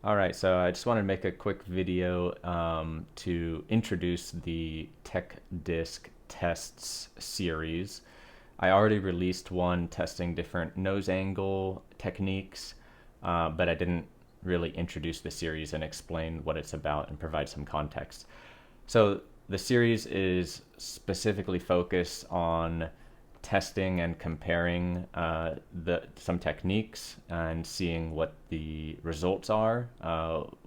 All right, so I just wanted to make a quick video to introduce the Tech Disc Tests series. I already released one testing different nose angle techniques, but I didn't really introduce the series and explain what it's about and provide some context. So the series is specifically focused on testing and comparing some techniques and seeing what the results are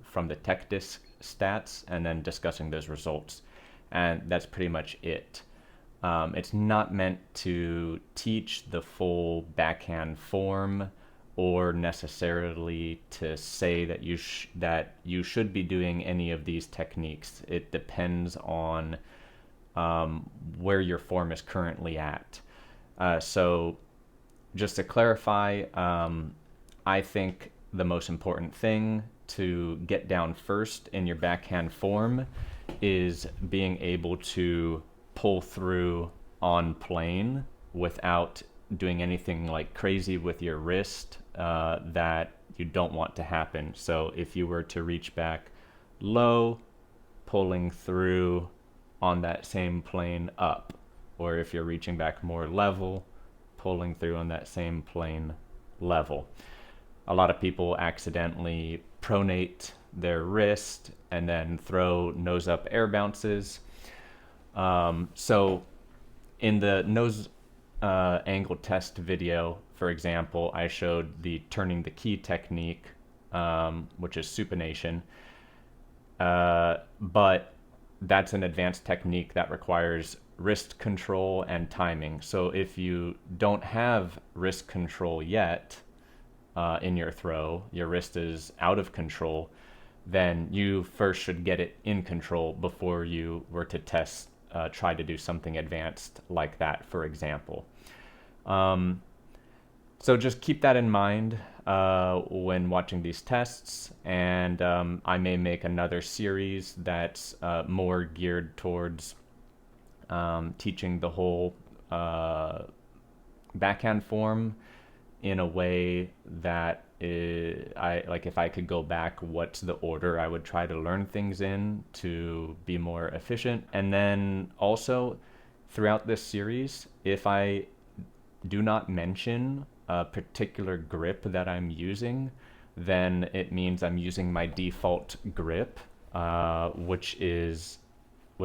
from the tech disc stats, and then discussing those results. And that's pretty much it. It's not meant to teach the full backhand form or necessarily to say that you should be doing any of these techniques. It depends on where your form is currently at. So just to clarify, I think the most important thing to get down first in your backhand form is being able to pull through on plane without doing anything like crazy with your wrist that you don't want to happen. So if you were to reach back low, pulling through on that same plane up, or if you're reaching back more level, pulling through on that same plane level. A lot of people accidentally pronate their wrist and then throw nose up air bounces. So in the nose angle test video, for example, I showed the turning the key technique, which is supination. But that's an advanced technique that requires wrist control and timing. So if you don't have wrist control yet in your throw, your wrist is out of control, then you first should get it in control before you were to try to do something advanced like that, for example. So just keep that in mind when watching these tests, and I may make another series that's more geared towards teaching the whole backhand form in a way that if I could go back, what's the order I would try to learn things in to be more efficient. And then also throughout this series, if I do not mention a particular grip that I'm using, then it means I'm using my default grip, which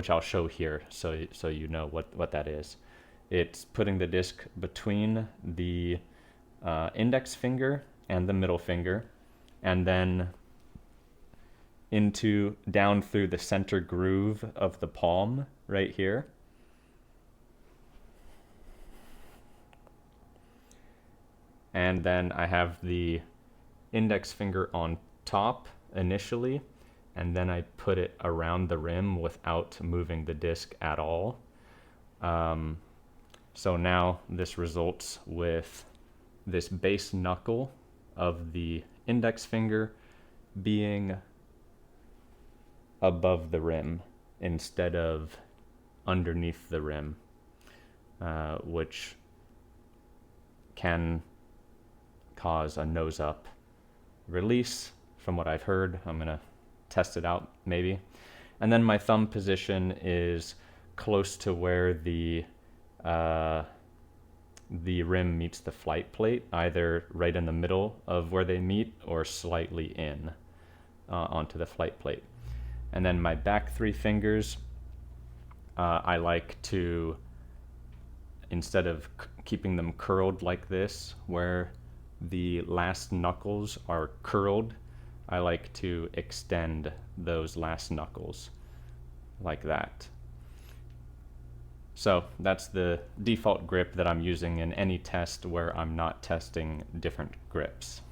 I'll show here, so you know what that is. It's putting the disc between the index finger and the middle finger, and then down through the center groove of the palm right here. And then I have the index finger on top initially, and then I put it around the rim without moving the disc at all. So now this results with this base knuckle of the index finger being above the rim instead of underneath the rim, which can cause a nose up release from what I've heard. I'm gonna test it out maybe. And then my thumb position is close to where the rim meets the flight plate, either right in the middle of where they meet or slightly in onto the flight plate. And then my back three fingers, I like to, instead of keeping them curled like this, where the last knuckles are curled, I like to extend those last knuckles like that. So that's the default grip that I'm using in any test where I'm not testing different grips.